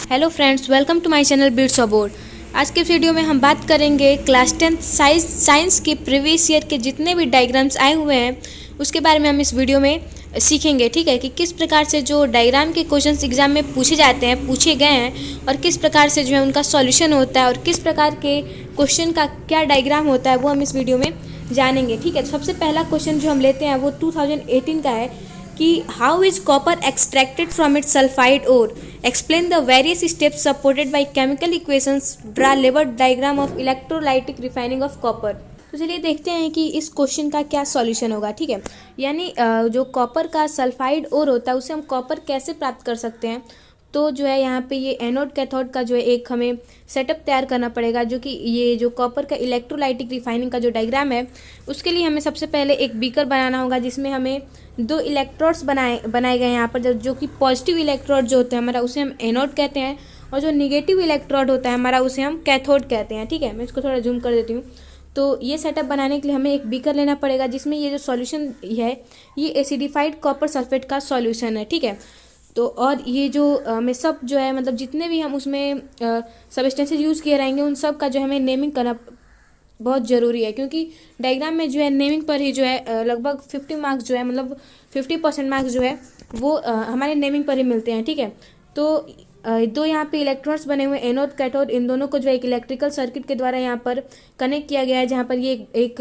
Hello friends, welcome to my channel Bits About. आज के video में हम बात करेंगे क्लास 10 साइंस के प्रीवियस ईयर के जितने भी डायग्राम्स आए हुए हैं उसके बारे में हम इस वीडियो में सीखेंगे। ठीक है, कि किस प्रकार से जो डायग्राम के क्वेश्चंस एग्जाम में पूछे जाते हैं, पूछे गए हैं और किस प्रकार से जो है उनका सॉल्यूशन होता है और किस प्रकार के क्वेश्चन का क्या डायग्राम होता है वो हम इस वीडियो में जानेंगे। ठीक है, तो सबसे पहला क्वेश्चन जो हम लेते हैं वो 2018 का है कि how is copper extracted from its sulphide ore, explain the various steps supported by chemical equations, draw लेवल diagram of electrolytic refining of copper. तो चलिए देखते हैं कि इस क्वेश्चन का क्या सॉल्यूशन होगा। ठीक है, यानी जो कॉपर का सल्फाइड ओर होता है उससे हम कॉपर कैसे प्राप्त कर सकते हैं। तो जो है यहाँ पे ये एनोड कैथोड का जो है एक हमें सेटअप तैयार करना पड़ेगा, जो कि ये जो कॉपर का इलेक्ट्रोलाइटिक रिफाइनिंग का जो डायग्राम है उसके लिए हमें सबसे पहले एक बीकर बनाना होगा जिसमें हमें दो इलेक्ट्रोड्स बनाए गए हैं यहाँ पर, जो कि पॉजिटिव इलेक्ट्रोड जो होता है हमारा उसे हम एनोड कहते हैं और जो निगेटिव इलेक्ट्रोड होता है हमारा उसे हम कैथोड कहते हैं। ठीक है, मैं इसको थोड़ा जूम कर देती हूँ। तो ये सेटअप बनाने के लिए हमें एक बीकर लेना पड़ेगा जिसमें ये जो सॉल्यूशन है ये एसिडिफाइड कॉपर सल्फेट का सॉल्यूशन है। ठीक है, तो और ये जो हमें सब जो है मतलब जितने भी हम उसमें सबस्टेंसेस यूज़ किए रहेंगे उन सब का जो हमें नेमिंग करना बहुत ज़रूरी है, क्योंकि डायग्राम में जो है नेमिंग पर ही जो है लगभग 50 मार्क्स जो है मतलब 50% मार्क्स जो है वो हमारे नेमिंग पर ही मिलते हैं। ठीक है, तो दो यहाँ पे इलेक्ट्रॉन्स बने हुए एनोड कैथोड, इन दोनों को जो है एक इलेक्ट्रिकल सर्किट के द्वारा यहाँ पर कनेक्ट किया गया है, जहाँ पर ये एक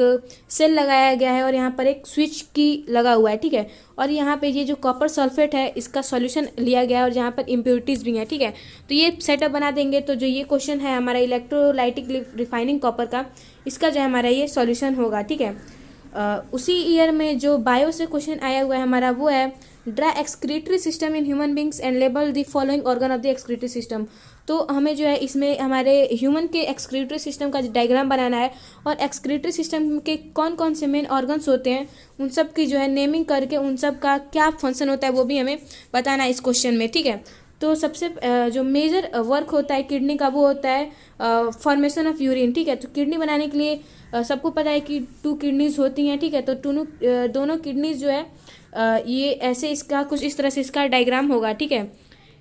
सेल लगाया गया है और यहाँ पर एक स्विच की लगा हुआ है। ठीक है, और यहाँ पे ये जो कॉपर सल्फेट है इसका सॉल्यूशन लिया गया है और जहाँ पर इम्प्योरिटीज़ भी हैं। ठीक है, तो ये सेटअप बना देंगे तो जो ये क्वेश्चन है हमारा इलेक्ट्रोलाइटिक रिफाइनिंग कॉपर का, इसका जो है हमारा ये सॉल्यूशन होगा। ठीक है, उसी ईयर में जो बायो से क्वेश्चन आया हुआ है हमारा वो है draw excretory system in human beings and label the following organ of the excretory system. तो हमें जो है इसमें हमारे ह्यूमन के एक्सक्रीटरी सिस्टम का डायग्राम बनाना है और एक्सक्रीटरी सिस्टम के कौन कौन से मेन ऑर्गन्स होते हैं उन सब की जो है नेमिंग करके उन सब का क्या फंक्शन होता है वो भी हमें बताना है इस क्वेश्चन में। ठीक है, तो सबसे जो मेजर वर्क होता है किडनी का वो होता है फॉर्मेशन ऑफ यूरिन। ठीक है, तो किडनी बनाने के लिए सबको पता है कि 2 किडनीज होती हैं। ठीक है, तो दोनों किडनीज जो है ये ऐसे इसका कुछ इस तरह से इसका डायग्राम होगा। ठीक है,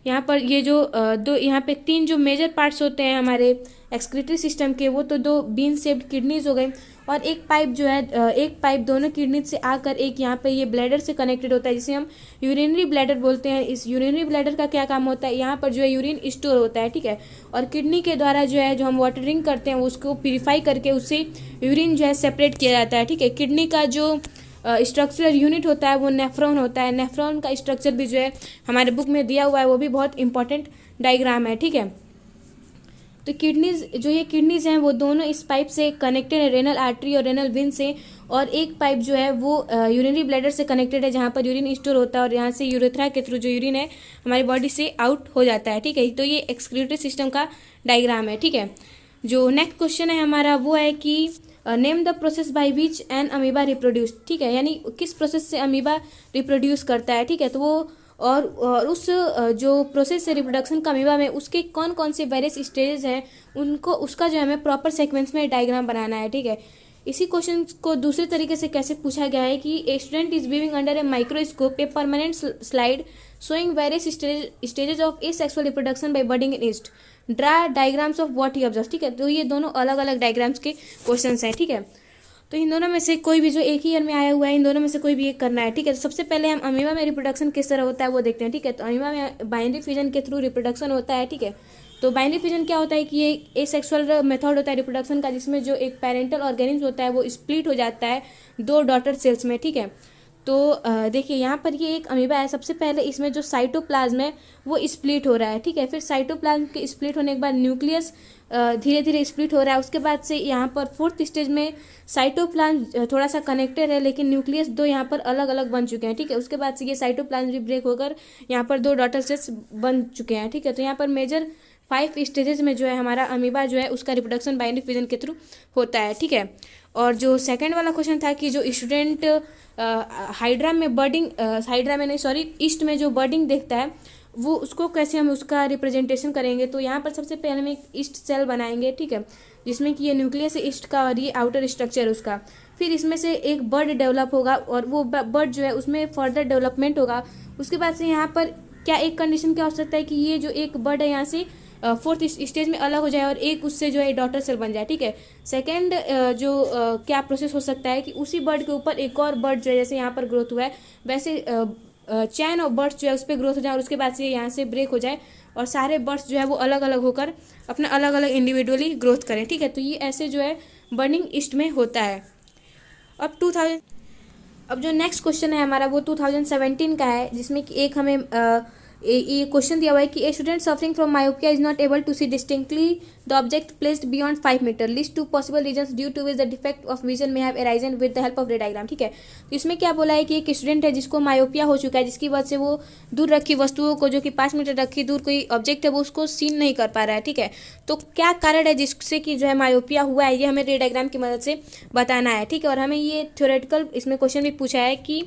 यहाँ पर ये जो दो यहाँ पे 3 जो मेजर पार्ट्स होते हैं हमारे एक्सक्रीटरी सिस्टम के वो तो 2 बीन शेप्ड किडनीज हो गई और एक पाइप जो है एक पाइप दोनों किडनीज से आकर एक यहाँ पे ये ब्लैडर से कनेक्टेड होता है जिसे हम यूरिनरी ब्लैडर बोलते हैं। इस यूरिनरी ब्लैडर का क्या काम होता है, यहाँ पर जो है यूरिन स्टोर होता है। ठीक है, और किडनी के द्वारा जो है जो हम वाटर ड्रिंक करते हैं उसको प्यूरिफाई करके उससे यूरिन जो है सेपरेट किया जाता है। ठीक है, किडनी का जो स्ट्रक्चरल यूनिट होता है वो नेफ्रॉन होता है। नेफ्रॉन का स्ट्रक्चर भी जो है हमारे बुक में दिया हुआ है, वो भी बहुत इंपॉर्टेंट डायग्राम है। ठीक है, तो किडनीज जो ये किडनीज हैं वो दोनों इस पाइप से कनेक्टेड है, रेनल आर्टरी और रेनल वेन से, और एक पाइप जो है वो यूरिनरी ब्लैडर से कनेक्टेड है जहाँ पर यूरिन स्टोर होता है और यहाँ से यूरेथ्रा के थ्रू जो यूरिन है हमारी बॉडी से आउट हो जाता है। ठीक है, तो ये एक्सक्रीटरी सिस्टम का डायग्राम है। ठीक है, जो नेक्स्ट क्वेश्चन है हमारा वो है कि name the process by which N amoeba reproduce. ठीक है, यानी किस प्रोसेस से अमीबा रिप्रोड्यूस करता है। ठीक है, तो वो और उस जो प्रोसेस है रिप्रोडक्शन का अमीबा में उसके कौन कौन से वेरियस स्टेजेस हैं उनको उसका जो हमें प्रॉपर सीक्वेंस में डायग्राम बनाना है। ठीक है, इसी क्वेश्चन को दूसरे तरीके से कैसे पूछा गया है कि a student is viewing under a microscope A permanent slide showing various stages of asexual reproduction by budding in east, draw diagrams of what he observe. ठीक है, तो ये दोनों अलग अलग डायग्राम्स के क्वेश्चन हैं। ठीक है, तो इन दोनों में से कोई भी जो एक ही ईयर में आया हुआ है इन दोनों में से कोई भी एक करना है। ठीक है, तो सबसे पहले हम अमीबा में रिप्रोडक्शन किस तरह होता है वो देखते हैं। ठीक है, तो अमीबा में बाइनरी फिजन के थ्रू रिप्रोडक्शन होता है। ठीक है, तो बाइनरी फिजन क्या होता है कि ये एसेक्सुअल मेथड होता है रिप्रोडक्शन का जिसमें जो एक पेरेंटल ऑर्गेनिज्म होता है वो स्प्लिट हो जाता है 2 डॉटर सेल्स में। ठीक है, तो देखिए यहाँ पर ये एक अमीबा है, सबसे पहले इसमें जो साइटोप्लाज्म है वो स्प्लिट हो रहा है। ठीक है, फिर साइटोप्लाज्म के स्प्लिट होने के बाद न्यूक्लियस धीरे धीरे स्प्लिट हो रहा है। उसके बाद से यहाँ पर 4th स्टेज में साइटोप्लाज्म थोड़ा सा कनेक्टेड है लेकिन न्यूक्लियस 2 यहाँ पर अलग अलग बन चुके हैं। ठीक है, उसके बाद से ये साइटोप्लाज्म भी ब्रेक होकर यहाँ पर 2 डॉटर सेल्स बन चुके हैं। ठीक है, तो यहाँ पर मेजर 5 स्टेजेस में जो है हमारा अमीबा जो है उसका रिप्रोडक्शन बाइनरी फिजन के थ्रू होता है। ठीक है, और जो सेकंड वाला क्वेश्चन था कि जो स्टूडेंट हाइड्रा में बर्डिंग हाइड्रा में नहीं सॉरी ईस्ट में जो बर्डिंग देखता है वो उसको कैसे हम उसका रिप्रेजेंटेशन करेंगे। तो यहाँ पर सबसे पहले हम एक ईस्ट सेल बनाएंगे। ठीक है, जिसमें कि ये न्यूक्लियस है ईस्ट का और ये आउटर स्ट्रक्चर उसका, फिर इसमें से एक बर्ड डेवलप होगा और वो बर्ड जो है उसमें फर्दर डेवलपमेंट होगा। उसके बाद से यहाँ पर क्या एक कंडीशन क्या हो सकता है कि ये जो एक बर्ड है यहाँ से फोर्थ स्टेज में अलग हो जाए और एक उससे जो है डॉटर सेल बन जाए, ठीक है। सेकेंड क्या प्रोसेस हो सकता है कि उसी बर्ड के ऊपर एक और बर्ड जो है जैसे यहाँ पर ग्रोथ हुआ है वैसे चैन ऑफ बर्ड्स जो है उस पर ग्रोथ हो जाए और उसके बाद से यहाँ से ब्रेक हो जाए और सारे बर्ड्स जो है वो अलग अलग होकर अपना अलग अलग इंडिविजुअली ग्रोथ करें, ठीक है। तो ये ऐसे जो है बर्निंग ईस्ट में होता है। अब जो नेक्स्ट क्वेश्चन है हमारा वो 2017 का है, जिसमें कि एक हमें ये क्वेश्चन दिया हुआ है कि a student suffering from myopia is not able to see distinctly the object placed beyond 5 metre, list 2 possible reasons due to which the defect of vision में have arisen with the help of ray diagram, ठीक है। तो इसमें क्या बोला है कि एक स्टूडेंट है जिसको मायोपिया हो चुका है, जिसकी वजह से वो दूर रखी वस्तुओं को, जो कि 5 मीटर रखी दूर कोई ऑब्जेक्ट है, वो उसको सीन नहीं कर पा रहा है, ठीक है। तो क्या कारण है जिससे कि जो है मायोपिया हुआ है, ये हमें रे डायग्राम की मदद से बताना है, ठीक है। और हमें ये थ्योरेटिकल इसमें क्वेश्चन भी पूछा है कि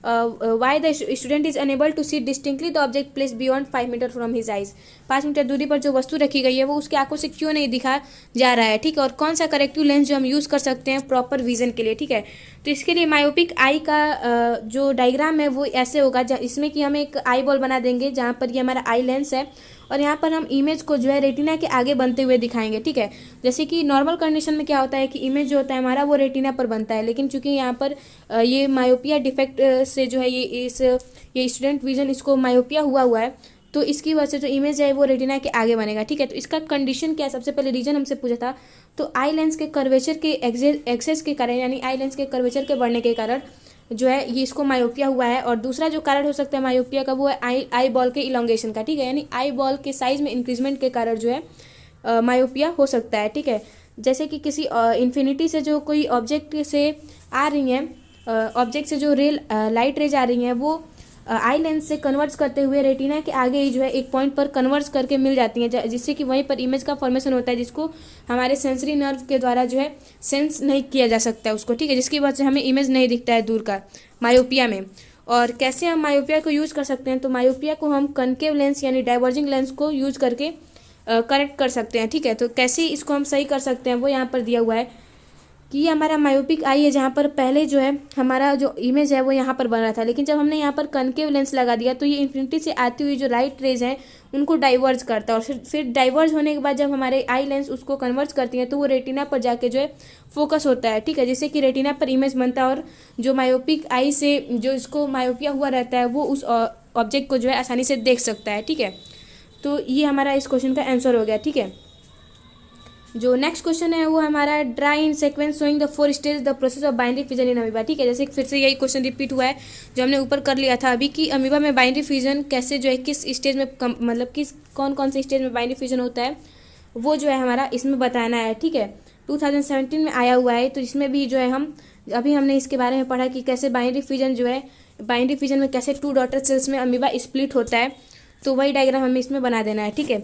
why the student is unable to see distinctly the object place beyond 5 metre from his eyes, 5 metre दूरी पर जो वस्तु रखी गई है वो उसकी आंखों से क्यों नहीं दिखा जा रहा है, ठीक है। और कौन सा करेक्टिव लेंस जो हम यूज़ कर सकते हैं प्रॉपर विजन के लिए, ठीक है। तो इसके लिए मायोपिक आई का जो डायग्राम है वो ऐसे होगा, इसमें कि हम एक आई बॉल बना देंगे जहाँ पर ये हमारा आई लेंस है और यहाँ पर हम इमेज को जो है रेटिना के आगे बनते हुए दिखाएंगे, ठीक है। जैसे कि नॉर्मल कंडीशन में क्या होता है कि इमेज जो होता है हमारा वो रेटिना पर बनता है, लेकिन चूंकि यहाँ पर ये मायोपिया डिफेक्ट से जो है ये स्टूडेंट विजन इसको मायोपिया हुआ है, तो इसकी वजह से जो इमेज है वो रेटिना के आगे बनेगा, ठीक है। तो इसका कंडीशन क्या है, सबसे पहले रीजन हमसे पूछा था, तो आई लेंस के कर्वेचर के एक्सेस के कारण, यानी आई लेंस के कर्वेचर के बढ़ने के कारण जो है ये इसको मायोपिया हुआ है। और दूसरा जो कारण हो सकता है मायोपिया का वो है आई बॉल के इलोंगेशन का, ठीक है, यानी आई बॉल के साइज में इंक्रीजमेंट के कारण जो है मायोपिया हो सकता है, ठीक है। जैसे कि किसी इन्फिनिटी से जो कोई ऑब्जेक्ट से आ रही हैं, ऑब्जेक्ट से जो लाइट रेज आ रही हैं वो आई लेंस से कन्वर्ज करते हुए रेटिना के आगे ही जो है एक पॉइंट पर कन्वर्ज करके मिल जाती हैं, जिससे कि वहीं पर इमेज का फॉर्मेशन होता है, जिसको हमारे सेंसरी नर्व के द्वारा जो है सेंस नहीं किया जा सकता है उसको, ठीक है, जिसकी वजह से हमें इमेज नहीं दिखता है दूर का मायोपिया में। और कैसे हम मायोपिया को यूज़ कर सकते हैं, तो मायोपिया को हम कनकेव लेंस यानी डाइवर्जिंग लेंस को यूज़ करके करेक्ट कर सकते हैं, ठीक है। तो कैसे इसको हम सही कर सकते हैं वो यहाँ पर दिया हुआ है कि ये हमारा मायोपिक आई है, जहाँ पर पहले जो है हमारा जो इमेज है वो यहाँ पर बन रहा था, लेकिन जब हमने यहाँ पर कनकेव लेंस लगा दिया तो ये इन्फिनिटी से आती हुई जो लाइट रेज हैं उनको डाइवर्ज करता है, और फिर डाइवर्ज होने के बाद जब हमारे आई लेंस उसको कन्वर्ज करती हैं तो वो रेटिना पर जाके जो है फोकस होता है, ठीक है, जिससे कि रेटिना पर इमेज बनता है और जो मायोपिक आई से जो इसको मायोपिया हुआ रहता है वो उस ऑब्जेक्ट को जो है आसानी से देख सकता है, ठीक है। तो ये हमारा इस क्वेश्चन का आंसर हो गया, ठीक है। जो नेक्स्ट क्वेश्चन है वो हमारा draw in sequence showing the 4 stage the process of binary fission in amoeba, ठीक है। जैसे फिर से यही क्वेश्चन रिपीट हुआ है जो हमने ऊपर कर लिया था अभी कि अमीबा में बाइनरी फिजन कैसे जो है किस स्टेज में मतलब किस कौन से स्टेज में बाइनरी फिजन होता है वो जो है हमारा इसमें बताना है, ठीक है। 2017 में आया हुआ है, तो इसमें भी जो है हमने इसके बारे में पढ़ा कि कैसे बाइनरी फिजन जो है बाइनरी फिजन में कैसे 2 डॉटर सेल्स में अमीबा स्प्लिट होता है, तो वही डायग्राम हमें इसमें बना देना है, ठीक है।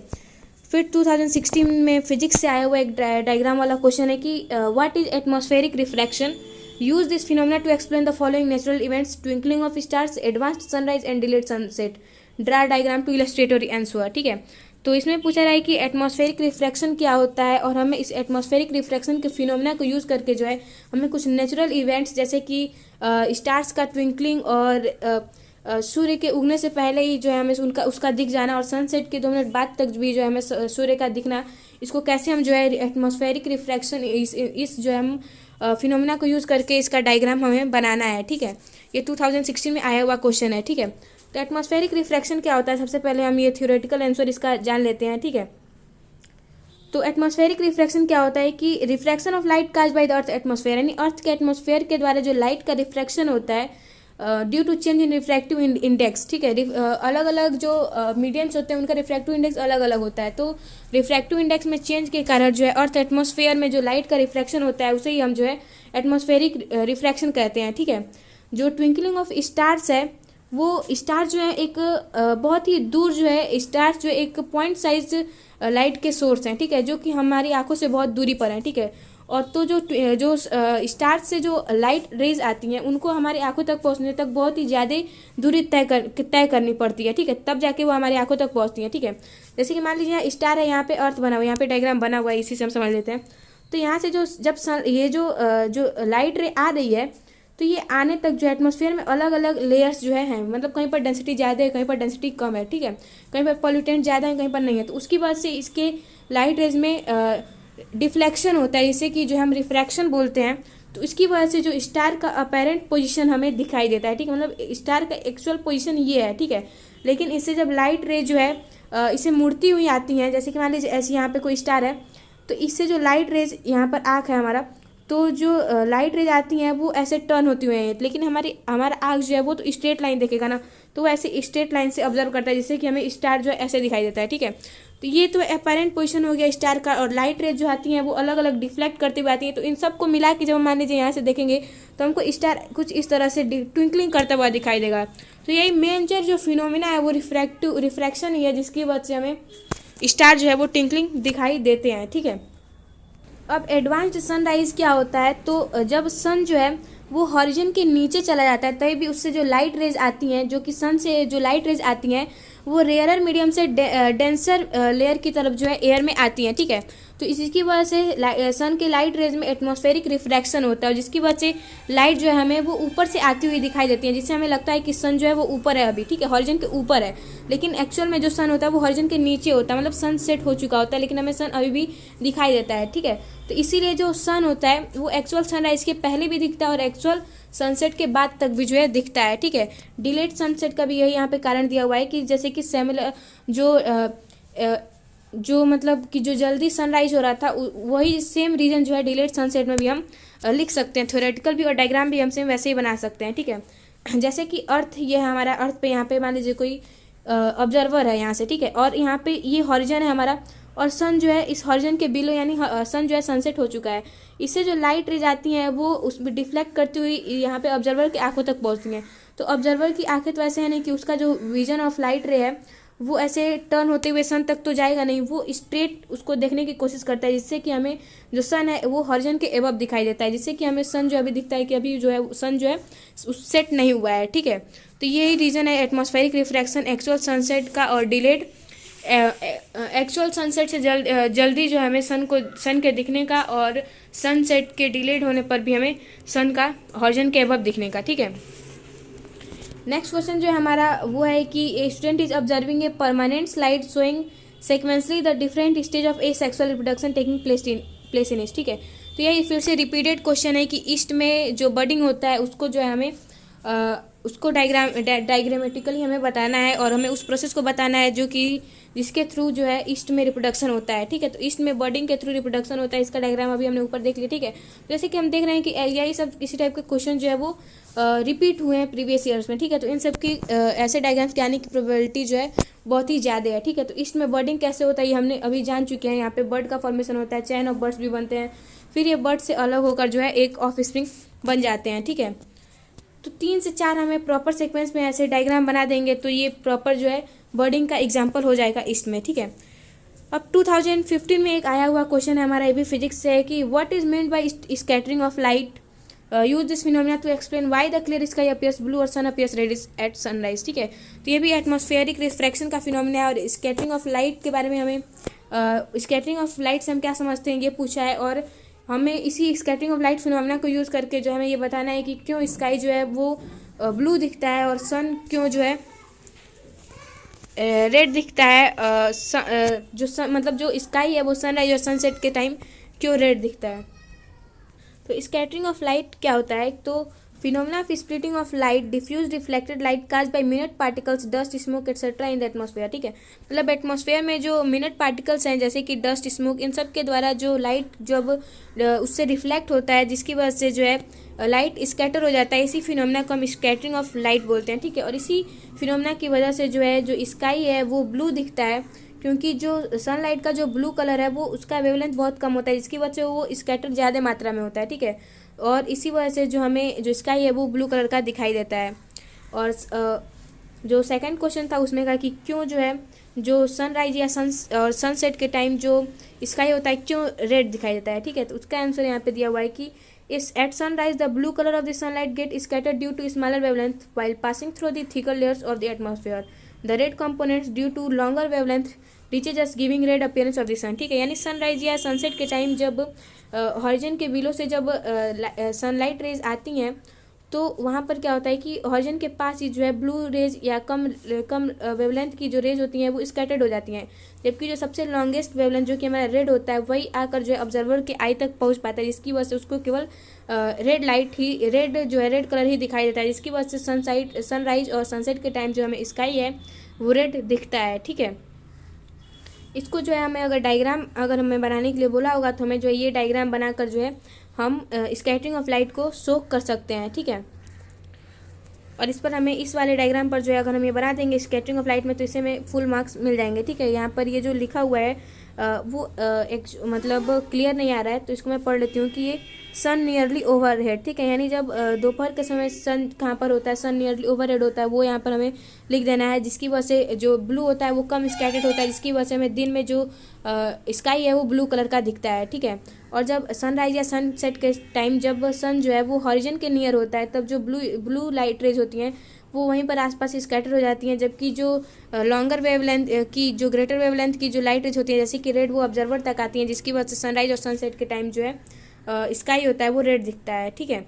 फिर 2016 में फिजिक्स से आया हुआ एक डायग्राम वाला क्वेश्चन है कि what is atmospheric refraction, use this phenomena to explain the following natural events, twinkling of stars, advanced sunrise and delayed sunset, draw diagram to illustrate your answer, ठीक है। तो इसमें पूछा रहा है कि एटमॉस्फेरिक रिफ्रैक्शन क्या होता है, और हमें इस एटमॉस्फेरिक रिफ्रैक्शन के फिनोमेना को यूज़ करके जो है हमें कुछ नेचुरल इवेंट्स जैसे कि स्टार्स का ट्विंकलिंग और सूर्य के उगने से पहले ही जो है हमें उसका दिख जाना और सनसेट के 2 मिनट बाद तक भी जो है हमें सूर्य का दिखना, इसको कैसे हम जो है एटमॉस्फेरिक रिफ्रैक्शन इस जो है हम फिनोमेना को यूज़ करके इसका डायग्राम हमें बनाना है, ठीक है। ये 2016 में आया हुआ क्वेश्चन है, ठीक है। तो एटमॉस्फेरिक रिफ्रैक्शन क्या होता है, सबसे पहले हम ये थ्योरेटिकल आंसर इसका जान लेते हैं, ठीक है। तो एटमॉस्फेरिक रिफ्रैक्शन क्या होता है कि refraction of light caused by the earth atmosphere, यानी अर्थ के एटमॉस्फेयर के द्वारा जो लाइट का रिफ्रैक्शन होता है due to change in refractive index, ठीक है। अलग अलग जो मीडियम्स होते हैं उनका रिफ्रैक्टिव इंडेक्स अलग अलग होता है, तो रिफ्रैक्टिव इंडेक्स में चेंज के कारण जो है अर्थ एटमॉस्फेयर में जो लाइट का रिफ्रैक्शन होता है उसे ही हम जो है एटमॉस्फेरिक रिफ्रैक्शन कहते हैं, ठीक है। जो ट्विंकलिंग ऑफ स्टार्स है वो स्टार जो है एक बहुत ही दूर जो है स्टार्स जो एक पॉइंट साइज लाइट के सोर्स हैं, ठीक है, जो कि हमारी आंखों से बहुत दूरी पर हैं, ठीक है। और तो जो स्टार्स से जो लाइट रेज आती हैं उनको हमारी आंखों तक पहुंचने तक बहुत ही ज़्यादा दूरी तय करनी पड़ती है, ठीक है, तब जाके वो हमारी आंखों तक पहुंचती है, ठीक है। जैसे कि मान लीजिए यहाँ स्टार है, यहाँ पे अर्थ बना हुआ है, यहाँ पे डायग्राम बना हुआ है, इसी से हम समझ लेते हैं। तो यहाँ से जो लाइट रे आ रही है तो ये आने तक जो एटमॉस्फेयर में अलग अलग लेयर्स जो है मतलब कहीं पर डेंसिटी ज़्यादा है, कहीं पर डेंसिटी कम है, ठीक है, कहीं पर पॉल्यूटेंट ज़्यादा है, कहीं पर नहीं है। तो उसकी वजह से इसके लाइट रेज में डिफ्लेक्शन होता है, इसे कि जो हम रिफ्रैक्शन बोलते हैं। तो इसकी वजह से जो स्टार का अपेरेंट पोजीशन हमें दिखाई देता है, ठीक है, मतलब स्टार का एक्चुअल पोजीशन ये है, ठीक है। लेकिन इससे जब लाइट रे जो है इसे मुड़ती हुई आती हैं, जैसे कि मान लीजिए ऐसे यहाँ पे कोई स्टार है, तो इससे जो लाइट रेज, यहाँ पर आँख है हमारा, तो जो लाइट रेज आती हैं वो ऐसे टर्न होती हुई हैं, लेकिन हमारा आँख जो है वो तो स्ट्रेट लाइन देखेगा ना, तो वो ऐसे स्ट्रेट लाइन से ऑब्जर्व करता है, जिससे कि हमें स्टार जो है ऐसे दिखाई देता है, ठीक है। तो ये तो अपेरेंट पोजीशन हो गया स्टार का। और लाइट रेज जो आती हैं वो अलग अलग डिफ्लेक्ट करते हुए आती हैं, तो इन सबको मिला के जब हम मान लीजिए यहाँ से देखेंगे तो हमको स्टार कुछ इस तरह से ट्विंकलिंग करता हुआ दिखाई देगा। तो यही मेजर जो फिनोमिना है वो रिफ्रैक्शन ही है, जिसकी वजह से हमें स्टार जो है वो ट्विंकलिंग दिखाई देते हैं, ठीक है। अब एडवांस्ड सनराइज क्या होता है, तो जब सन जो है वो हॉरिजन के नीचे चला जाता है, तभी भी उससे जो लाइट रेज आती हैं, जो कि सन से जो लाइट रेज आती हैं वो रेयरर मीडियम से डेंसर लेयर की तरफ जो है एयर में आती हैं, ठीक है। तो इसकी वजह से सन के लाइट रेज में एटमॉस्फेरिक रिफ्रैक्शन होता है, जिसकी वजह से लाइट जो है हमें वो ऊपर से आती हुई दिखाई देती है, जिससे हमें लगता है कि सन जो है वो ऊपर है अभी, ठीक है, हॉरिजन के ऊपर है। लेकिन एक्चुअल में जो सन होता है वो हॉरिजन के नीचे होता है, मतलब सन सेट हो चुका होता है, लेकिन हमें सन अभी भी दिखाई देता है, ठीक है। तो इसीलिए जो सन होता है वो एक्चुअल सनराइज के पहले भी दिखता है और एक्चुअल सनसेट के बाद तक भी जो है दिखता है, ठीक है। डिलेड सनसेट का भी यही यहाँ पे कारण दिया हुआ है कि जैसे कि सिमिलर जो मतलब कि जो जल्दी सनराइज हो रहा था वही सेम रीजन जो है डिलेड सनसेट में भी हम लिख सकते हैं। थ्योरेटिकल भी और डायग्राम भी हम सेम वैसे ही बना सकते हैं, ठीक है। जैसे कि अर्थ, ये है हमारा अर्थ पे, यहाँ पे मान लीजिए कोई ऑब्जर्वर है यहाँ से, ठीक है, और यहाँ पे ये हॉरिजन है हमारा, और सन जो है इस हॉरिजन के बिलो, यानी सन जो है सनसेट हो चुका है। इससे जो लाइट रेज आती हैं वो उसमें डिफ्लेक्ट करती हुई यहाँ पे ऑब्जर्वर की आंखों तक पहुँचती हैं। तो ऑब्जर्वर की आंखें तो ऐसे है नहीं कि उसका जो विजन ऑफ लाइट रे है वो ऐसे टर्न होते हुए सन तक तो जाएगा नहीं, वो स्ट्रेट उसको देखने की कोशिश करता है, जिससे कि हमें जो सन है वो हॉरिजन के एबव दिखाई देता है, जिससे कि हमें सन जो अभी दिखता है कि अभी जो है सन जो है सेट नहीं हुआ है, ठीक है। तो यही रीज़न है एटमॉस्फेरिक रिफ्रैक्शन एक्चुअल सनसेट का और डिलेड एक्चुअल सनसेट से जल्दी जो है हमें सन के दिखने का, और सनसेट के डिलेड होने पर भी हमें सन का हॉरिजन के एबव दिखने का, ठीक है। नेक्स्ट क्वेश्चन जो है हमारा वो है कि a student is observing a permanent slide showing sequentially the different stage of a sexual reproduction taking place in yeast, ठीक है। तो यही फिर से रिपीटेड क्वेश्चन है कि ईस्ट में जो बडिंग होता है उसको जो है हमें उसको डायग्रामेटिकली हमें बताना है, और हमें उस प्रोसेस को बताना है जो कि जिसके थ्रू जो है ईस्ट में रिप्रोडक्शन होता है, ठीक है। तो ईस्ट में बर्डिंग के थ्रू रिप्रोडक्शन होता है, इसका डायग्राम अभी हमने ऊपर देख लिया, ठीक है। जैसे कि हम देख रहे हैं कि यही सब इसी टाइप के क्वेश्चन जो है वो रिपीट हुए हैं प्रीवियस ईयर्स में, ठीक है। तो इन सब की ऐसे डायग्राम्स के आने की प्रोबेबिलिटी जो है बहुत ही ज़्यादा है, ठीक है। तो ईस्ट में बर्डिंग कैसे होता है ये हमने अभी जान चुके हैं। यहाँ पे बर्ड का फॉर्मेशन होता है, चैन ऑफ बर्ड्स भी बनते हैं, फिर ये बर्ड से अलग होकर जो है एक ऑफ स्प्रिंग बन जाते हैं, ठीक है। तो 3 से 4 हमें प्रॉपर सीक्वेंस में ऐसे डायग्राम बना देंगे तो ये प्रॉपर जो है बर्डिंग का एग्जाम्पल हो जाएगा ईस्ट में, ठीक है। अब 2015 में एक आया हुआ क्वेश्चन है हमारा, ये भी फिजिक्स से है कि what is meant by scattering of light, use this phenomena to explain why the clear sky appears blue और sun appears red at sunrise, ठीक है। तो ये भी एटमॉस्फेरिक रिफ्रैक्शन का फिनोमिना है, और स्कैटरिंग ऑफ लाइट के बारे में हमें स्कैटरिंग ऑफ लाइट से हम क्या समझते हैं ये पूछा है, और हमें इसी स्कैटरिंग ऑफ लाइट फिनोमिना को यूज़ करके जो हमें ये बताना है कि क्यों स्काई जो है वो ब्लू दिखता है और सन क्यों जो है रेड दिखता है, मतलब जो स्काई है वो सनराइज और सनसेट के टाइम क्यों रेड दिखता है। तो स्कैटरिंग ऑफ लाइट क्या होता है, तो phenomena of splitting of light, diffuse reflected light cast by minute particles, dust, smoke etcetera in the atmosphere, ठीक है। मतलब एटमॉस्फेयर में जो मिनट पार्टिकल्स हैं जैसे कि डस्ट, स्मोक, इन सब के द्वारा जो लाइट जब उससे रिफ्लेक्ट होता है, जिसकी वजह से जो है लाइट स्कैटर हो जाता है, इसी फिनोमिना को हम स्कैटरिंग ऑफ लाइट बोलते हैं, ठीक है। और इसी फिनोमिना की वजह से जो है जो स्काई है वो ब्लू दिखता है, क्योंकि जो सनलाइट का जो ब्लू कलर है वो उसका वेवलेंथ बहुत कम होता है, जिसकी वजह से वो स्कैटर ज़्यादा मात्रा में होता है, ठीक है। और इसी वजह से जो हमें जो स्काई है वो ब्लू कलर का दिखाई देता है। और जो सेकंड क्वेश्चन था उसमें कहा कि क्यों जो है जो सनराइज या सनसेट के टाइम जो स्काई होता है क्यों रेड दिखाई देता है, ठीक है। तो उसका आंसर यहाँ पे दिया हुआ है कि इस at sunrise the blue colour of the sunlight get scattered due to smaller wavelength while passing through the thicker layers of the atmosphere, the red components due to longer wavelength reaches just giving red appearance of the sun, ठीक है। यानी sunrise या sunset के time जब horizon के below से जब sunlight raise आती हैं तो वहाँ पर क्या होता है कि हॉरिजन के पास ही जो है ब्लू रेज या कम कम वेवलेंथ की जो रेज होती हैं वो स्कैटर्ड हो जाती हैं, जबकि जो सबसे लॉन्गेस्ट वेवलेंथ जो कि हमारा रेड होता है वही आकर जो है ऑब्जर्वर के आई तक पहुँच पाता है, जिसकी वजह से उसको केवल रेड लाइट ही, रेड जो है रेड कलर ही दिखाई देता है, जिसकी वजह से सनराइज और सनसेट के टाइम जो हमें स्काई है वो रेड दिखता है। ठीक है, इसको जो है हमें अगर डायग्राम अगर हमें बनाने के लिए बोला होगा तो हमें जो है ये डायग्राम बनाकर जो है हम स्कैटरिंग ऑफ लाइट को सोक कर सकते हैं। ठीक है, और इस पर हमें इस वाले डायग्राम पर जो है अगर हम ये बना देंगे स्कैटरिंग ऑफ लाइट में तो इससे हमें फुल मार्क्स मिल जाएंगे। ठीक है, यहाँ पर ये जो लिखा हुआ है वो एक मतलब क्लियर नहीं आ रहा है, तो इसको मैं पढ़ लेती हूँ कि ये सन नियरली ओवर हेड। ठीक है, यानी जब दोपहर के समय सन कहाँ पर होता है, सन नियरली ओवर हेड होता है, वो यहाँ पर हमें लिख देना है, जिसकी वजह से जो ब्लू होता है वो कम स्कैटर्ड होता है, जिसकी वजह से हमें दिन में जो स्काई है वो ब्लू कलर का दिखता है। ठीक है, और जब सनराइज या सनसेट के टाइम जब सन जो है वो हॉरिजन के नियर होता है तब जो ब्लू लाइट रेज होती हैं वो वहीं पर आसपास स्कैटर हो जाती हैं, जबकि जो लॉन्गर वेवलेंथ की जो ग्रेटर वेवलेंथ की जो लाइट रेज होती हैं जैसे कि रेड वो ऑब्जर्वर तक आती हैं, जिसकी वजह से सनराइज और सनसेट के टाइम जो है स्काई होता है वो रेड दिखता है। ठीक है,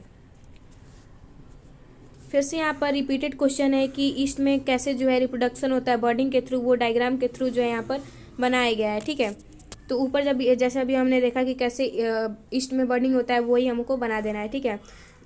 फिर से यहाँ पर रिपीटेड क्वेश्चन है कि ईस्ट में कैसे जो है रिप्रोडक्शन होता है बर्डिंग के थ्रू, वो डायग्राम के थ्रू जो है यहाँ पर बनाया गया है। ठीक है, तो ऊपर जब जैसे अभी हमने देखा कि कैसे ईस्ट में बर्डिंग होता है वही हमको बना देना है। ठीक है,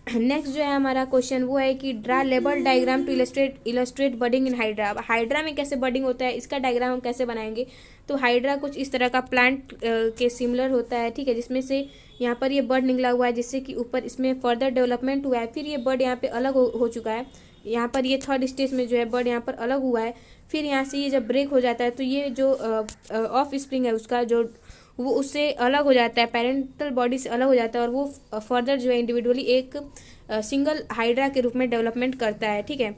नेक्स्ट जो है हमारा क्वेश्चन वो है कि draw label diagram to illustrate budding in Hydra. अब हाइड्रा में कैसे बर्डिंग होता है इसका डायग्राम हम कैसे बनाएंगे, तो हाइड्रा कुछ इस तरह का प्लांट के सिमिलर होता है। ठीक है, जिसमें से यहाँ पर ये बर्ड निकला हुआ है, जिससे कि ऊपर इसमें फर्दर डेवलपमेंट हुआ है, फिर ये बर्ड यहाँ पे अलग हो चुका है, यहाँ पर ये थर्ड स्टेज में जो है बर्ड यहाँ पर अलग हुआ है, फिर यहाँ से ये जब ब्रेक हो जाता है तो ये जो ऑफ स्प्रिंग है उसका जो वो उससे अलग हो जाता है, पेरेंटल बॉडी से अलग हो जाता है, और वो फर्दर जो है इंडिविजुअली एक सिंगल हाइड्रा के रूप में डेवलपमेंट करता है। ठीक है,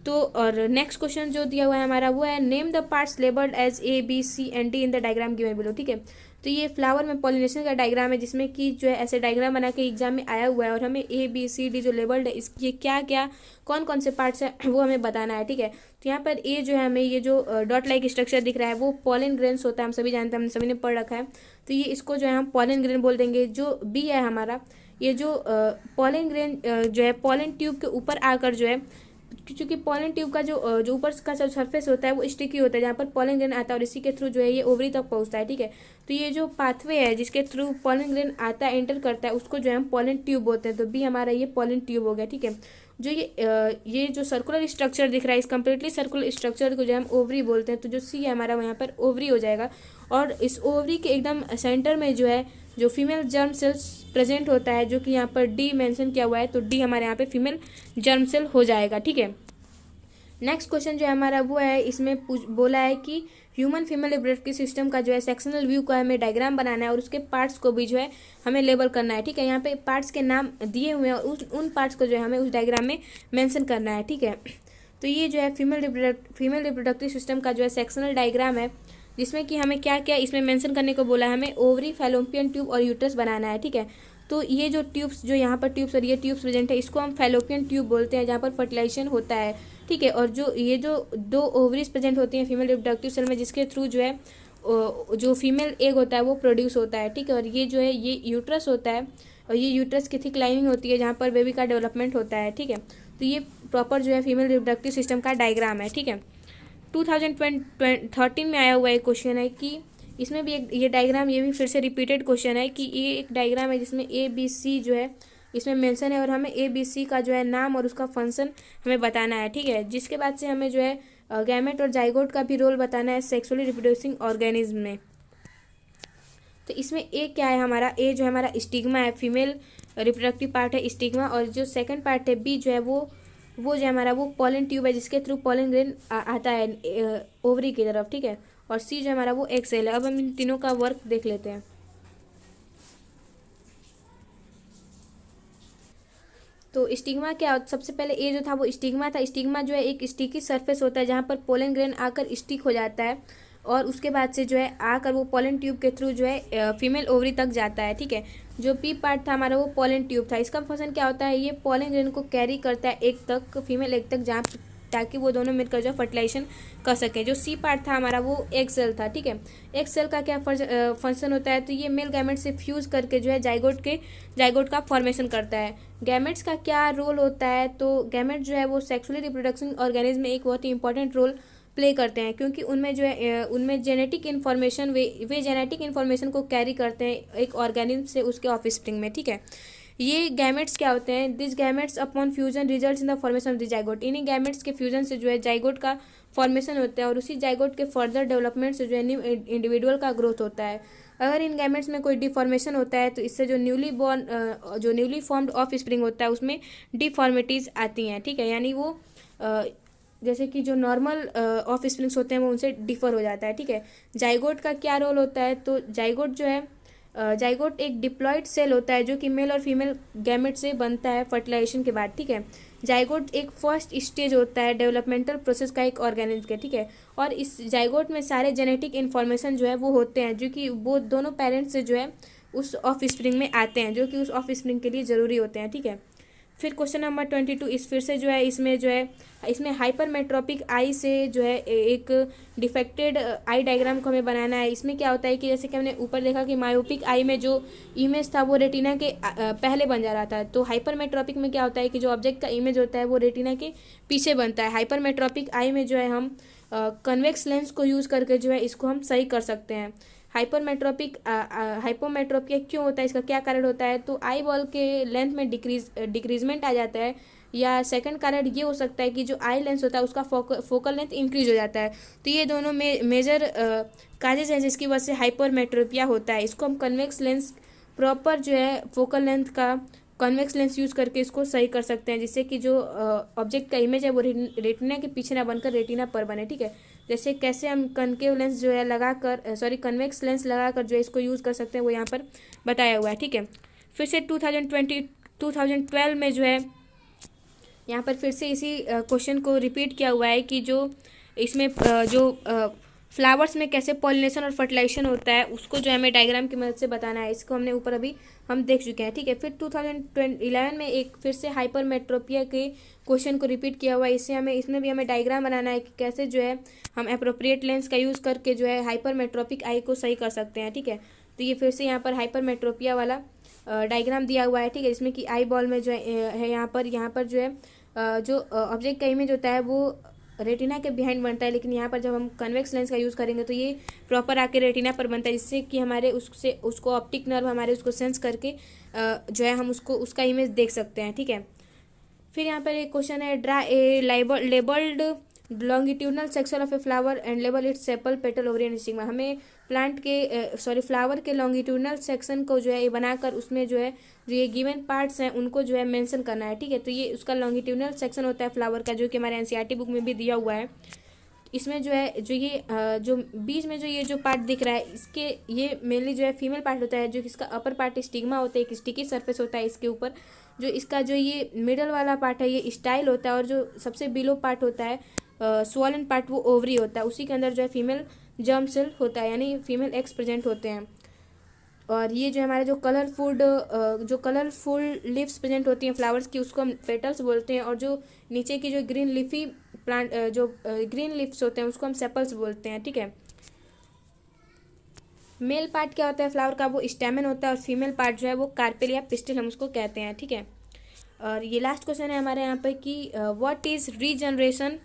तो और नेक्स्ट क्वेश्चन जो दिया हुआ है हमारा वो है name the parts labelled as A B C and D in the diagram given below. ठीक है, तो ये फ्लावर में पॉलिनेशन का डायग्राम है, जिसमें कि जो है ऐसे डायग्राम बना के एग्जाम में आया हुआ है, और हमें ए बी सी डी जो लेबल्ड है इसके क्या क्या कौन कौन से पार्ट्स हैं वो हमें बताना है। ठीक है, तो यहाँ पर ए जो है हमें ये जो डॉट लाइक स्ट्रक्चर दिख रहा है वो पॉलन ग्रेन्स होता है, हम सभी जानते हैं, हमने सभी ने पढ़ रखा है, तो ये इसको जो है हम पॉलन ग्रेन बोल देंगे। जो बी है हमारा ये जो पॉलन ग्रेन जो है पॉलन ट्यूब के ऊपर आकर जो है, क्योंकि पॉलन ट्यूब का जो ऊपर का जो सरफेस होता है वो स्टिकी होता है, जहाँ पर पॉलन ग्रेन आता है और इसी के थ्रू जो है ये ओवरी तक पहुँचता है। ठीक है, तो ये जो पाथवे है जिसके थ्रू पॉलन ग्रेन आता है एंटर करता है उसको जो है हम पॉलन ट्यूब बोलते हैं, तो बी हमारा ये पॉलन ट्यूब हो गया। ठीक है, जो ये जो सर्कुलर स्ट्रक्चर दिख रहा है इस कम्प्लीटली सर्कुलर स्ट्रक्चर को जो हम ओवरी बोलते हैं, तो जो सी है हमारा यहाँ पर ओवरी हो जाएगा, और इस ओवरी के एकदम सेंटर में जो है जो फीमेल जर्म सेल्स प्रेजेंट होता है, जो कि यहाँ पर डी मेंशन किया हुआ है, तो डी हमारे यहाँ पे फीमेल जर्म सेल हो जाएगा। ठीक है, नेक्स्ट क्वेश्चन जो है हमारा वो है, इसमें बोला है कि ह्यूमन फीमेल रिप्रोडक्टिव सिस्टम का जो है सेक्शनल व्यू का हमें डायग्राम बनाना है और उसके पार्ट्स को भी जो है हमें लेबल करना है। ठीक है, यहाँ पे पार्ट्स के नाम दिए हुए हैं और उन पार्ट्स को जो है हमें उस डायग्राम में मेंशन करना है। ठीक है, तो ये जो है फीमेल रिप्रोडक्टिव सिस्टम का जो है सेक्शनल डायग्राम है, जिसमें कि हमें क्या क्या इसमें मेंशन करने को बोला है, हमें ओवरी, फैलोपियन ट्यूब और यूट्रस बनाना है। ठीक है, तो ये जो ट्यूब्स जो यहाँ पर ट्यूब्स और ये ट्यूब्स प्रेजेंट है इसको हम फैलोपियन ट्यूब बोलते हैं, जहाँ पर फर्टिलाइजेशन होता है। ठीक है, और जो ये जो दो ओवरीज प्रेजेंट होती हैं फीमेल रिप्रोडक्टिव सेल में, जिसके थ्रू जो है जो फीमेल एग होता है वो प्रोड्यूस होता है। ठीक है, और ये जो है ये यूट्रस होता है, और ये यूट्रस की थिक लाइनिंग होती है जहाँ पर बेबी का डेवलपमेंट होता है। ठीक है, तो ये प्रॉपर जो है फीमेल रिप्रोडक्टिव सिस्टम का डायग्राम है। ठीक है, 2013 में आया हुआ एक क्वेश्चन है कि इसमें भी एक ये डायग्राम, ये भी फिर से रिपीटेड क्वेश्चन है कि ये एक डायग्राम है जिसमें ए बी सी जो है इसमें मेंशन है, और हमें ए बी सी का जो है नाम और उसका फंक्शन हमें बताना है। ठीक है, जिसके बाद से हमें जो है गैमेट और जाइगोट का भी रोल बताना है सेक्सुअली रिप्रोड्यूसिंग ऑर्गेनिज्म में। तो इसमें ए क्या है हमारा, ए जो है हमारा स्टिग्मा है, फीमेल रिप्रोडक्टिव पार्ट है स्टिग्मा, और जो सेकंड पार्ट है बी जो है वो जो है हमारा वो पॉलन ट्यूब है, जिसके थ्रू पॉलन ग्रेन आता है ओवरी की तरफ। ठीक है, और सी जो हमारा वो एग सेल है। अब हम इन तीनों का वर्क देख लेते हैं। तो स्टिग्मा क्या, सबसे पहले ए जो था वो स्टिग्मा था। स्टिग्मा जो है एक स्टिकी सरफेस होता है जहाँ पर पोलन ग्रेन आकर स्टिक हो जाता है, और उसके बाद से जो है आकर वो पोलन ट्यूब के थ्रू जो है फीमेल ओवरी तक जाता है। ठीक है, जो पी पार्ट था हमारा वो पोलन ट्यूब था। इसका फंक्शन क्या होता है, ये पोलन ग्रेन को कैरी करता है एक तक, फीमेल एक तक, जहाँ ताकि वो दोनों मिलकर जो फर्टिलाइजेशन कर सकें। जो सी पार्ट था हमारा वो एग सेल था, ठीक है। एग सेल का क्या फंक्शन होता है, तो ये मेल गैमेट से फ्यूज करके जो है जाइगोट का फॉर्मेशन करता है। गैमेट्स का क्या रोल होता है, तो गैमेट जो है वो सेक्सुअली रिप्रोडक्शन ऑर्गेनिज्म में एक बहुत ही इंपॉर्टेंट रोल प्ले करते हैं, क्योंकि उनमें जो है उनमें जेनेटिक इन्फॉर्मेशन वे जेनेटिक इन्फॉर्मेशन को कैरी करते हैं एक ऑर्गेनिज्म से उसके ऑफस्प्रिंग में, ठीक है। ये गैमेट्स क्या होते हैं, this gametes upon fusion results in the formation of the zygote. इन्हीं गैमेट्स के फ्यूजन से जो है जाइगोट का फॉर्मेशन होता है और उसी जाइगोट के फर्दर डेवलपमेंट से जो है न्यू इंडिविजुअल का ग्रोथ होता है। अगर इन गैमेट्स में कोई डिफॉर्मेशन होता है तो इससे जो न्यूली फॉर्म्ड ऑफ स्प्रिंग होता है उसमें डिफॉर्मिटीज़ आती हैं, ठीक है। यानी वो जैसे कि जो नॉर्मल ऑफ स्प्रिंग्स होते हैं वो उनसे डिफर हो जाता है, ठीक है। जाइगोट का क्या रोल होता है, तो जाइगोट जो है जाइगोट एक डिप्लॉयड सेल होता है जो कि मेल और फीमेल गैमेट से बनता है फर्टिलाइजेशन के बाद, ठीक है। जाइगोट एक फर्स्ट स्टेज होता है डेवलपमेंटल प्रोसेस का एक ऑर्गेनिज्म के, ठीक है। और इस जाइगोट में सारे जेनेटिक इन्फॉर्मेशन जो है वो होते हैं जो कि वो दोनों पेरेंट्स से जो है उस ऑफ स्प्रिंग में आते हैं, जो कि उस ऑफ स्प्रिंग के लिए ज़रूरी होते हैं, ठीक है। फिर क्वेश्चन नंबर 22 इस फिर से जो है इसमें हाइपरमेट्रोपिक आई से जो है एक डिफेक्टेड आई डायग्राम को हमें बनाना है। इसमें क्या होता है कि जैसे कि हमने ऊपर देखा कि मायोपिक आई में जो इमेज था वो रेटिना के पहले बन जा रहा था, तो हाइपरमेट्रोपिक में क्या होता है कि जो ऑब्जेक्ट का इमेज होता है वो रेटिना के पीछे बनता है। हाइपरमेट्रोपिक आई में जो है हम कन्वेक्स लेंस को यूज़ करके जो है इसको हम सही कर सकते हैं। हाइपोमेट्रोपिया क्यों होता है, इसका क्या कारण होता है, तो आई बॉल के लेंथ में डिक्रीजमेंट आ जाता है, या सेकंड कारण ये हो सकता है कि जो आई लेंस होता है उसका फोकल लेंथ इंक्रीज हो जाता है। तो ये दोनों मेजर काजेज हैं जिसकी वजह से हाइपरमेट्रोपिया होता है। इसको हम कन्वेक्स लेंस प्रॉपर जो है फोकल लेंथ का कन्वेक्स लेंस यूज़ करके इसको सही कर सकते हैं, जिससे कि जो ऑब्जेक्ट का इमेज है वो रेटिना के पीछे ना बनकर रेटिना पर बने, ठीक है। जैसे कैसे हम कनकेव लेंस जो है कन्वेक्स लेंस लगाकर जो है इसको यूज़ कर सकते हैं वो यहाँ पर बताया हुआ है, ठीक है। फिर से 2012 में जो है यहाँ पर फिर से इसी क्वेश्चन को रिपीट किया हुआ है कि जो इसमें फ्लावर्स में कैसे पॉलिनेशन और फर्टिलाइजेशन होता है उसको जो हमें डायग्राम की मदद से बताना है। इसको हमने ऊपर अभी हम देख चुके हैं, ठीक है। फिर 2011 में एक फिर से हाइपरमेट्रोपिया के क्वेश्चन को रिपीट किया हुआ है। इसमें भी हमें डायग्राम बनाना है कि कैसे जो है हम अप्रोप्रिएट लेंस का यूज़ करके जो है हाइपरमेट्रोपिक आई को सही कर सकते हैं, ठीक है। तो ये फिर से यहाँ पर हाइपरमेट्रोपिया वाला डायग्राम दिया हुआ है, ठीक है, जिसमें कि आई बॉल में जो है यहाँ पर जो है जो ऑब्जेक्ट का इमेज होता है वो रेटिना के बिहाइंड बनता है, लेकिन यहाँ पर जब हम कन्वेक्स लेंस का यूज़ करेंगे तो ये प्रॉपर आके रेटिना पर बनता है, जिससे कि हमारे उसको ऑप्टिक नर्व हमारे उसको सेंस करके जो है हम उसका इमेज देख सकते हैं, ठीक है। फिर यहाँ पर एक क्वेश्चन है, draw a labelled longitudinal section of a flower and label it's sepal petal ovary and stigma. हमें फ्लावर के लॉन्गिट्यूडनल सेक्शन को जो है ये बनाकर उसमें जो है जो ये गिवन पार्ट्स हैं उनको जो है मेंशन करना है, ठीक है। तो ये उसका लॉन्गिट्यूडनल सेक्शन होता है फ्लावर का, जो कि हमारे एनसीईआरटी बुक में भी दिया हुआ है। इसमें जो है जो बीच में जो ये जो पार्ट दिख रहा है इसके ये मेनली जो है फीमेल पार्ट होता है, जो इसका अपर पार्ट स्टिग्मा होता है, एक स्टिकी सरफेस होता है इसके ऊपर। जो इसका जो ये मिडल वाला पार्ट है ये स्टाइल होता है, और जो सबसे बिलो पार्ट होता है स्वॉलन पार्ट वो ओवरी होता है। उसी के अंदर जो है फीमेल जर्म सेल होता है, यानी फीमेल एग्स प्रेजेंट होते हैं। और ये जो हमारे जो कलरफुल लीव्स प्रेजेंट होती हैं फ्लावर्स की उसको हम पेटल्स बोलते हैं, और जो नीचे की जो ग्रीन लीफी प्लांट जो ग्रीन लीव्स होते हैं उसको हम सेपल्स बोलते हैं, ठीक है। मेल पार्ट क्या होता है फ्लावर का, वो स्टेमन होता है, और फीमेल पार्ट जो है वो कार्पेल या पिस्टिल हम उसको कहते हैं, ठीक है। और ये लास्ट क्वेश्चन है हमारे यहाँ पे कि what is regeneration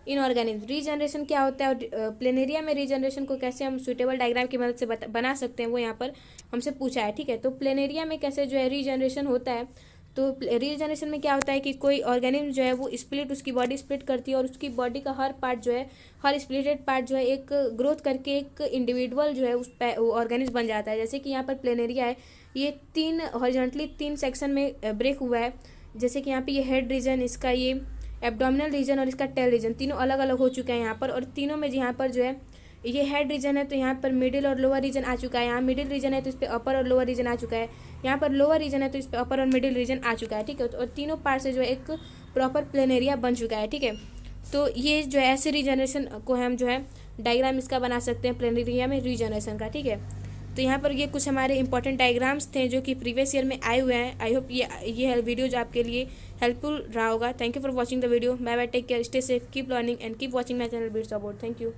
in organism. Regeneration क्या होता है, और प्लेनेरिया में रीजनरेशन को कैसे हम सुटेबल डायग्राम की मदद से बना सकते हैं वो यहाँ पर हमसे पूछा है, ठीक है। तो प्लेनेरिया में कैसे जो है रीजनरेशन होता है, तो रीजनरेशन में क्या होता है कि कोई ऑर्गेनिज्म जो है वो उसकी बॉडी स्प्लिट करती है, और उसकी बॉडी का हर पार्ट जो है हर स्प्लिटेड पार्ट जो है एक ग्रोथ करके एक इंडिविजुअल जो है उस ऑर्गेनिज्म बन जाता है। जैसे कि यहाँ पर प्लेनेरिया है, ये हॉरिजॉन्टली 3 सेक्शन में ब्रेक हुआ है। जैसे कि यहाँ पे ये हेड रीजन, इसका ये एब्डोमिनल रीजन और इसका टेल रीजन तीनों अलग अलग हो चुके हैं यहाँ पर। और तीनों में यहाँ पर जो है ये हेड रीजन है तो यहाँ पर मिडिल और लोअर रीजन आ चुका है, यहाँ मिडिल रीजन है तो इस पर अपर और लोअर रीजन आ चुका है, यहाँ पर लोअर रीजन है तो इस पर अपर और मिडिल रीजन आ चुका है, ठीक है। और तीनों पार्ट से जो है एक प्रॉपर प्लेनेरिया बन चुका है, ठीक है। तो ये जो है ऐसे रीजनरेशन को हम जो है डायग्राम इसका बना सकते हैं प्लेनेरिया में रीजनरेशन का, ठीक है। तो यहाँ पर ये कुछ हमारे इंपॉर्टेंट डायग्राम्स थे जो कि प्रीवियस ईयर में आए हुए हैं। आई होप ये वीडियो जो आपके लिए हेल्पफुल रहा होगा। Thank you for watching the video. Bye bye, take care, stay safe, keep learning and keep watching my channel Bits About. Thank you.